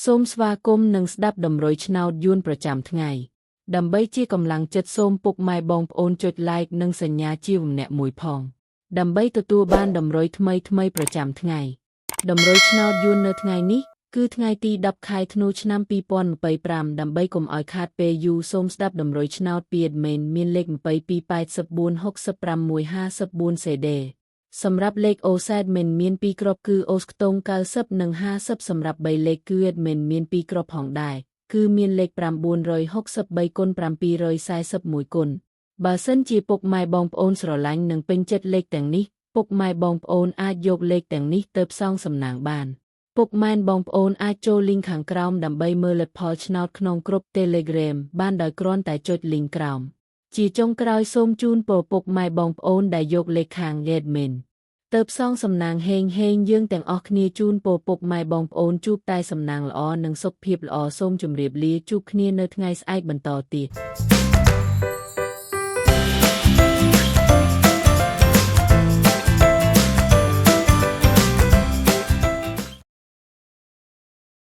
សូមស្វាគមន៍និងស្ដាប់ដំរុយឆ្នោតយួនប្រចាំថ្ងៃដើម្បីជាកម្លាំងចិត្តសូមពុកម៉ែបងប្អូនចុច like និងសញ្ញាជាវម្នាក់មួយផងដើម្បីទទួលបានដំរុយថ្មីប្រចាំថ្ងៃដំរុយឆ្នោតយួននៅថ្ងៃនេះគឺថ្ងៃទី10ខែធ្នូឆ្នាំ2025ដើម្បីកុំឲ្យខាតពេលយូរសូមស្ដាប់ដំរុយឆ្នោតពី admin មានលេខ2284654154 CD សម្រាប់លេខ OSAD មិនមាន2គ្រាប់គឺ OS ខ្ទង់90និង50សម្រាប់3លេខគឺ admin មាន2គ្រាប់ផងដែរគឺមានលេខ963គុណ741គុណបើសិនជាពុកម៉ែបងប្អូនស្រឡាញ់និងពេញចិត្តលេខទាំងនេះពុកម៉ែបងប្អូនអាចយកលេខទាំងនេះទៅផ្សងសំណាងបានពុកម៉ែបងប្អូនអាចចូល link ខាងក្រោមដើម្បីមើលលទ្ធផលឆ្នោតក្នុងក្រុម Telegram បានដោយគ្រាន់តែចុច link ក្រោមជាចុងក្រោយសូមជូនពរពុកម៉ែបងប្អូនដែលយកលេខខាង admin ទៅផ្សងសំណាងហេងយើងទាំងអស់គ្នាជូនពរពុកម៉ែបងប្អូនជួបតែសំណាងល្អនិងសុខភាពល្អសូមជម្រាបលាជួបគ្នានៅថ្ងៃស្អែកបន្តទៀត